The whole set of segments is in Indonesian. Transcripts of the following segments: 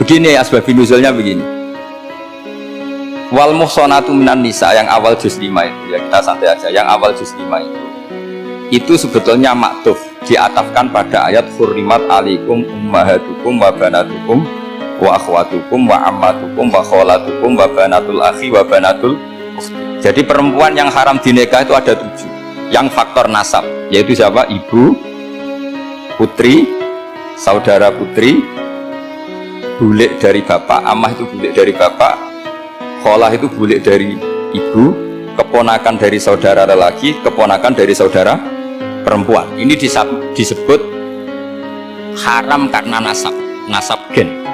Begini asbabun nuzulnya begini. Wal muhsanatu minan nisa yang awal juz 5 itu ya kita santai aja. Yang awal juz 5 itu sebetulnya maktuf diatafkan pada ayat hurrimat alaikum ummahatukum wa banatukum wa akhwatukum wa ammatukum wa kholatukum wa banatul akhi wa banatul ukhti. Jadi perempuan yang haram dinikah itu ada 7 yang faktor nasab, yaitu siapa? Ibu, putri, saudara putri, bulik dari bapak, amah itu bulik dari bapak, kholah itu bulik dari ibu, keponakan dari saudara lelaki, keponakan dari saudara perempuan. Ini disebut haram karena nasab, nasab gen.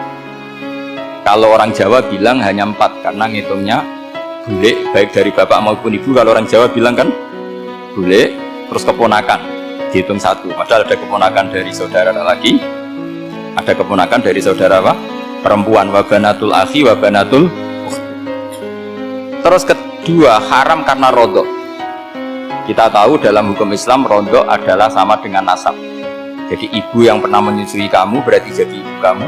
Kalau orang Jawa bilang hanya 4 karena ngitungnya bulik baik dari bapak maupun ibu. Kalau orang Jawa bilang kan bulik terus keponakan dihitung 1. Padahal ada keponakan dari saudara lelaki, ada keponakan dari saudara apa? Perempuan. Wa banatul akhi wa banatul ukhti. Terus kedua haram karena rodok. Kita tahu dalam hukum Islam rodok adalah sama dengan nasab. Jadi ibu yang pernah menyusui kamu berarti jadi ibu kamu,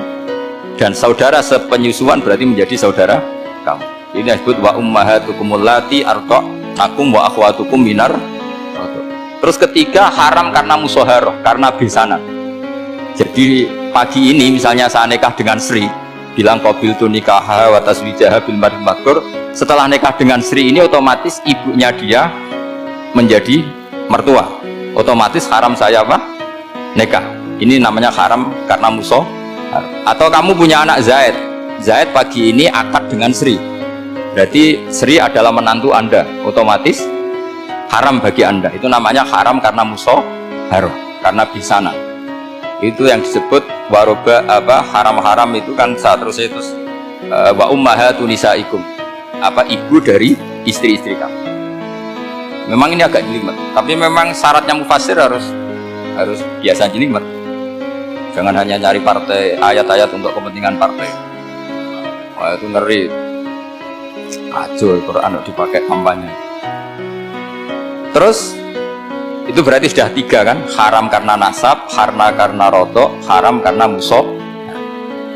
dan saudara sepenyusuan berarti menjadi saudara kamu. Ini disebut wa ummahatukum allati arda'nakum wa akhwatukum minar rodok. Terus ketiga haram karena musoharoh, karena besanan. Jadi pagi ini misalnya saya nikah dengan Sri, bilang qabiltu nikaha wa taswijaha bil mar'il madkur. Setelah nikah dengan Sri ini otomatis ibunya dia menjadi mertua, otomatis haram saya apa? Nikah. Ini namanya haram karena musoh. Atau kamu punya anak Zaid, Zaid pagi ini akad dengan Sri, berarti Sri adalah menantu Anda, otomatis haram bagi Anda. Itu namanya haram karena musoh haram, karena bisanan. Itu yang disebut waroba apa haram-haram itu kan saat terus itu wa ummahatu nisaikum, apa ibu dari istri-istri kamu. Memang ini agak jelimet, tapi memang syaratnya mufassir harus biasa jelimet. Jangan hanya nyari partai ayat-ayat untuk kepentingan partai. Wah itu ngeri. Ajo Quran dipakai kampanye. Terus itu berarti sudah 3 kan? Haram karena nasab, karena rodok, haram karena musoh.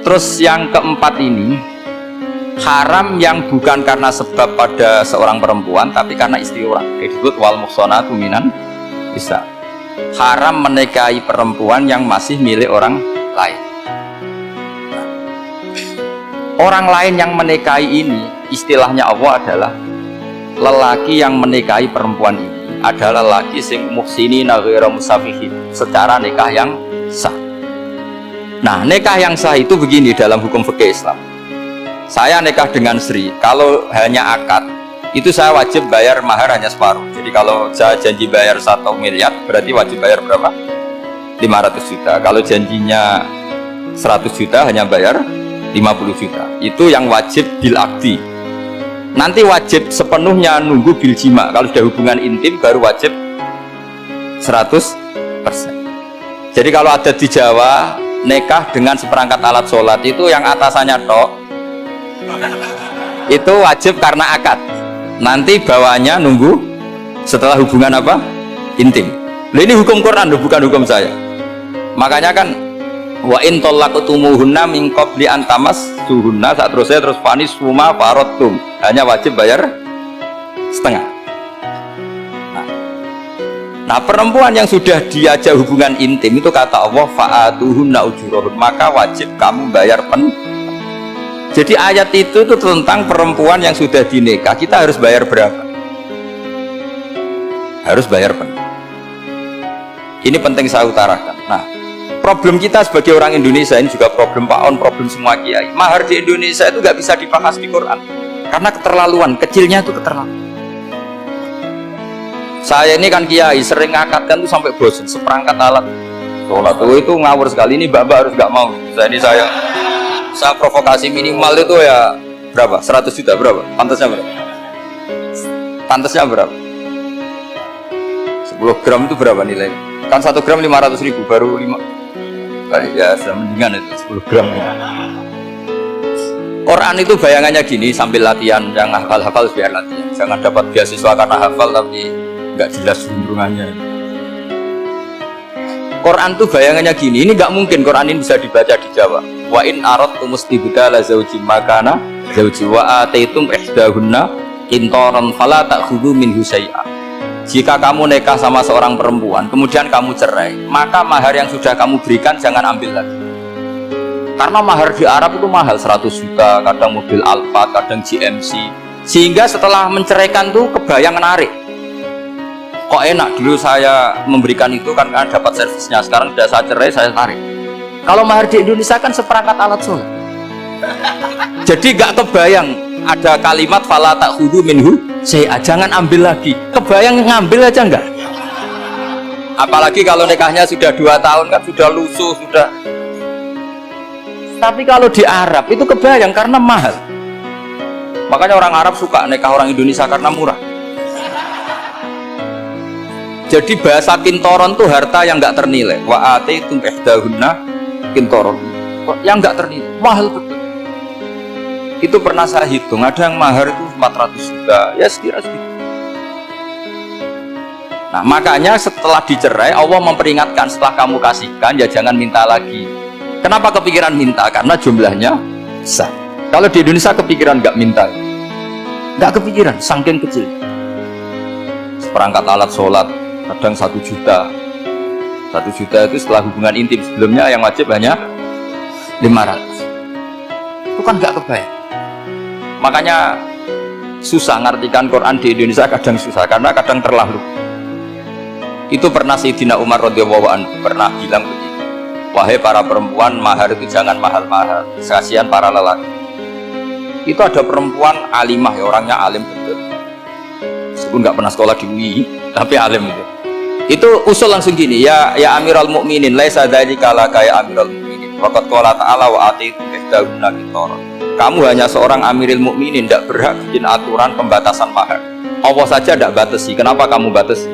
Terus yang keempat ini haram yang bukan karena sebab pada seorang perempuan tapi karena istri orang. Disebut wal muhsanatu minan nisa. Haram menikahi perempuan yang masih milik orang lain. Orang lain yang menikahi ini istilahnya Allah adalah lelaki yang menikahi perempuan ini adalah lelaki sing muhsinina ghairu musafihin, secara nikah yang sah. Nah, nikah yang sah itu begini dalam hukum fikih Islam. Saya nikah dengan Sri, kalau hanya akad itu saya wajib bayar mahar hanya separuh. Jadi kalau saya janji bayar 1 miliar berarti wajib bayar berapa? 500 juta. Kalau janjinya 100 juta hanya bayar 50 juta. Itu yang wajib bil akdi. Nanti wajib sepenuhnya nunggu bil jima. Kalau sudah hubungan intim baru wajib 100%. Jadi kalau ada di Jawa nikah dengan seperangkat alat sholat itu yang atasannya tok itu wajib karena akad. Nanti bawahnya nunggu setelah hubungan apa? Intim. Nah, ini hukum Quran bukan hukum saya. Makanya kan wa in talaqtumuhunna min qabli an tamassuhunna, saat terus fanis suma faradtum, hanya wajib bayar setengah. Nah, perempuan yang sudah diajak hubungan intim itu kata Allah fa'atuhunna ujurahun, maka wajib kamu bayar Jadi ayat itu tentang perempuan yang sudah dinikah, kita harus bayar berapa? Harus bayar penuh. Ini penting saya utarakan. Nah, problem kita sebagai orang Indonesia ini juga problem Pak On, problem semua kiai. Mahar di Indonesia itu nggak bisa dibahas di Quran karena keterlaluan, kecilnya itu keterlaluan. Saya ini kan kiai, sering ngakatkan tuh sampai bosan, seperangkat alat sholat itu ngawur sekali. Ini mbak harus nggak mau. Saya provokasi minimal itu ya berapa? 100 juta berapa? Pantasnya berapa? Pantasnya berapa? 10 gram itu berapa nilainya? Kan 1 gram 500.000 baru 5. Ya sudah mendingan itu 10 gram ya. Quran itu bayangannya gini, sambil latihan, yang hafal-hafal biar latihan. Jangan dapat beasiswa karena hafal tapi nggak jelas hubungannya. Quran tuh bayangannya gini, ini nggak mungkin Quran ini bisa dibaca di Jawa. Wa in aradtum istibdala zawjin makana zawji wa ataitum ihdahunna qintaran fala ta'khudhu minhu syai'a. Jika kamu nikah sama seorang perempuan kemudian kamu cerai, maka mahar yang sudah kamu berikan jangan ambil lagi. Karena mahar di Arab itu mahal, 100 juta, kadang mobil Alphard, kadang GMC. Sehingga setelah menceraikan tuh kebayang menarik. Kok enak dulu saya memberikan itu kan dapat servisnya, sekarang sudah saya cerai saya tarik. Kalau mahar di Indonesia kan seperangkat alat sholat. Jadi gak kebayang ada kalimat fala ta'khudhu minhu syai'a, jangan ambil lagi. Kebayang ngambil aja enggak? Apalagi kalau nikahnya sudah 2 tahun kan sudah lusuh sudah. Tapi kalau di Arab itu kebayang karena mahal. Makanya orang Arab suka nikah orang Indonesia karena murah. Jadi bahasa kintoron tuh harta yang nggak ternilai. Wa ataitum ihdahunna kintoron, yang nggak ternilai, mahal betul. Itu pernah saya hitung, ada yang mahar itu 400 juta, ya sekira segitu. Nah makanya setelah dicerai Allah memperingatkan, setelah kamu kasihkan ya jangan minta lagi. Kenapa kepikiran minta? Karena jumlahnya besar. Kalau di Indonesia kepikiran nggak minta, nggak kepikiran, saking kecil. Seperangkat alat sholat kadang 1 juta. 1 juta itu setelah hubungan intim, sebelumnya yang wajib hanya 500. Itu kan nggak kebayang. Makanya susah ngartikan Quran di Indonesia, kadang susah karena kadang terlalu. Itu pernah Sayyidina Umar radhiyallahu anhu pernah bilang begini, wahai para perempuan, mahar itu jangan mahal-mahal, kasihan para lelaki. Itu ada perempuan alimah ya, orangnya alim betul, meskipun nggak pernah sekolah di UI tapi alim itu usul langsung gini, ya Amirul Mukminin, laisa dzalika laka ya Amirul Mukminin, waqad qala ta'ala wa atiitum ihdahunna qintaran. Kamu hanya seorang Amirul Mukminin, tidak berhak bikin aturan pembatasan mahar. Allah saja tidak batasi, kenapa kamu batasi?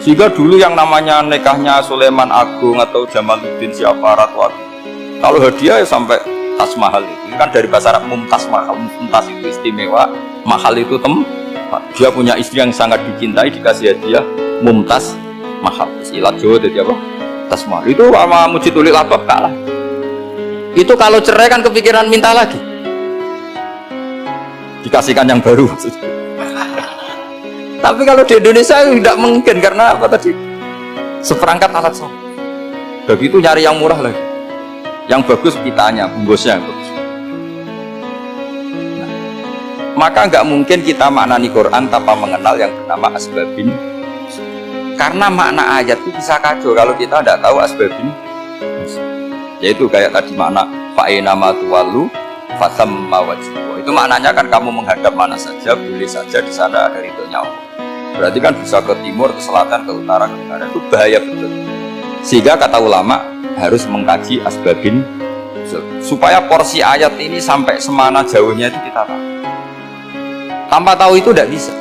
Sehingga dulu yang namanya nikahnya Sulaiman Agung atau Jamaluddin Syafarat, kalau hadiah ya sampai tas mahal itu kan dari bahasa Arab mumtaz, mahal. Mumtaz itu istimewa, mahal itu dia punya istri yang sangat dicintai, dikasih hadiah mumtaz mahal. Istilah Jawa jadi apa? Tas mahal. Itu sama Mujid Ulil Albab kalah. Itu kalau cerai kan kepikiran minta lagi, dikasihkan yang baru. Tapi kalau di Indonesia tidak mungkin, karena apa tadi? Seperangkat alat sholat. Begitu nyari yang murah lagi. Yang bagus kitanya, bungkusnya yang bagus. Nah, maka nggak mungkin kita maknani Quran tanpa mengenal yang bernama asbabin. Karena makna ayat itu bisa kacau kalau kita tidak tahu asbabin. Yaitu kayak tadi makna fa'ina ma tuwallu fasamma wajhu. Itu maknanya kan kamu menghadap mana saja, boleh saja di sana ada ridhonya Allah. Berarti kan bisa ke timur, ke selatan, ke utara, ke barat. Itu bahaya betul. Sehingga kata ulama harus mengkaji asbabin supaya porsi ayat ini sampai semana jauhnya itu kita tahu. Tanpa tahu itu tidak bisa.